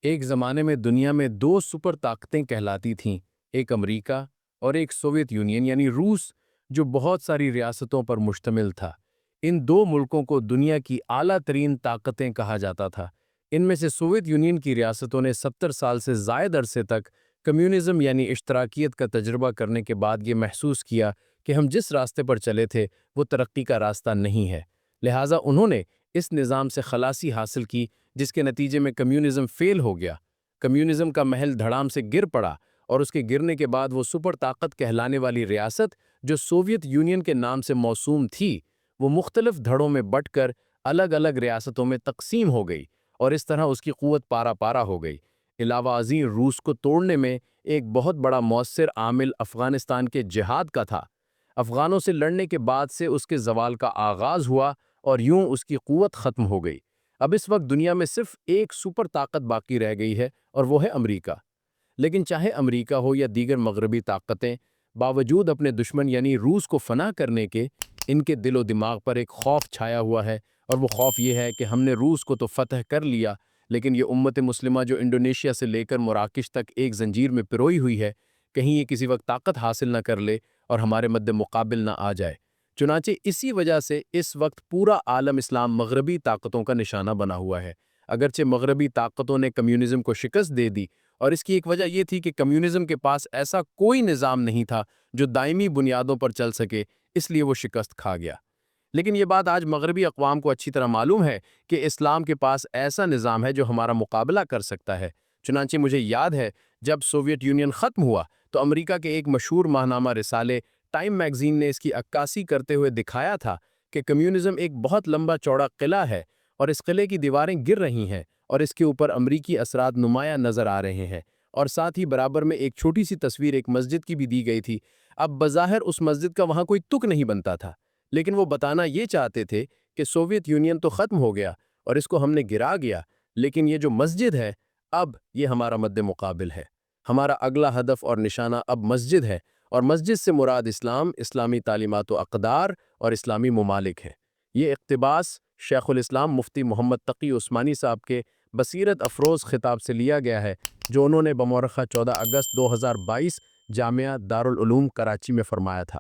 ایک زمانے میں دنیا میں دو سپر طاقتیں کہلاتی تھیں، ایک امریکہ اور ایک سوویت یونین یعنی روس، جو بہت ساری ریاستوں پر مشتمل تھا۔ ان دو ملکوں کو دنیا کی اعلیٰ ترین طاقتیں کہا جاتا تھا۔ ان میں سے سوویت یونین کی ریاستوں نے 70 سال سے زائد عرصے تک کمیونزم یعنی اشتراکیت کا تجربہ کرنے کے بعد یہ محسوس کیا کہ ہم جس راستے پر چلے تھے وہ ترقی کا راستہ نہیں ہے، لہٰذا انہوں نے اس نظام سے خلاصی حاصل کی، جس کے نتیجے میں کمیونزم فیل ہو گیا۔ کمیونزم کا محل دھڑام سے گر پڑا اور اس کے گرنے کے بعد وہ سپر طاقت کہلانے والی ریاست جو سوویت یونین کے نام سے موسوم تھی، وہ مختلف دھڑوں میں بٹ کر الگ الگ ریاستوں میں تقسیم ہو گئی اور اس طرح اس کی قوت پارا پارا ہو گئی۔ علاوہ ازیں روس کو توڑنے میں ایک بہت بڑا مؤثر عامل افغانستان کے جہاد کا تھا۔ افغانوں سے لڑنے کے بعد سے اس کے زوال کا آغاز ہوا اور یوں اس کی قوت ختم ہو گئی۔ اب اس وقت دنیا میں صرف ایک سپر طاقت باقی رہ گئی ہے اور وہ ہے امریکہ۔ لیکن چاہے امریکہ ہو یا دیگر مغربی طاقتیں، باوجود اپنے دشمن یعنی روس کو فنا کرنے کے، ان کے دل و دماغ پر ایک خوف چھایا ہوا ہے، اور وہ خوف یہ ہے کہ ہم نے روس کو تو فتح کر لیا، لیکن یہ امت مسلمہ جو انڈونیشیا سے لے کر مراکش تک ایک زنجیر میں پروئی ہوئی ہے، کہیں یہ کسی وقت طاقت حاصل نہ کر لے اور ہمارے مد مقابل نہ آ جائے۔ چنانچہ اسی وجہ سے اس وقت پورا عالم اسلام مغربی طاقتوں کا نشانہ بنا ہوا ہے۔ اگرچہ مغربی طاقتوں نے کمیونزم کو شکست دے دی، اور اس کی ایک وجہ یہ تھی کہ کمیونزم کے پاس ایسا کوئی نظام نہیں تھا جو دائمی بنیادوں پر چل سکے، اس لیے وہ شکست کھا گیا۔ لیکن یہ بات آج مغربی اقوام کو اچھی طرح معلوم ہے کہ اسلام کے پاس ایسا نظام ہے جو ہمارا مقابلہ کر سکتا ہے۔ چنانچہ مجھے یاد ہے جب سوویت یونین ختم ہوا تو امریکہ کے ایک مشہور ماہنامہ رسالے ٹائم میگزین نے اس کی عکاسی کرتے ہوئے دکھایا تھا کہ کمیونزم ایک بہت لمبا چوڑا قلعہ ہے اور اس قلعے کی دیواریں گر رہی ہیں اور اس کے اوپر امریکی اثرات نمایاں نظر آ رہے ہیں، اور ساتھ ہی برابر میں ایک چھوٹی سی تصویر ایک مسجد کی بھی دی گئی تھی۔ اب بظاہر اس مسجد کا وہاں کوئی تک نہیں بنتا تھا، لیکن وہ بتانا یہ چاہتے تھے کہ سوویت یونین تو ختم ہو گیا اور اس کو ہم نے گرا گیا، لیکن یہ جو مسجد ہے اب یہ ہمارا مد مقابل ہے۔ ہمارا اگلا ہدف اور نشانہ اب مسجد ہے، اور مسجد سے مراد اسلام، اسلامی تعلیمات و اقدار اور اسلامی ممالک ہیں۔ یہ اقتباس شیخ الاسلام مفتی محمد تقی عثمانی صاحب کے بصیرت افروز خطاب سے لیا گیا ہے، جو انہوں نے بمورخہ 14 اگست 2022 جامعہ دارالعلوم کراچی میں فرمایا تھا۔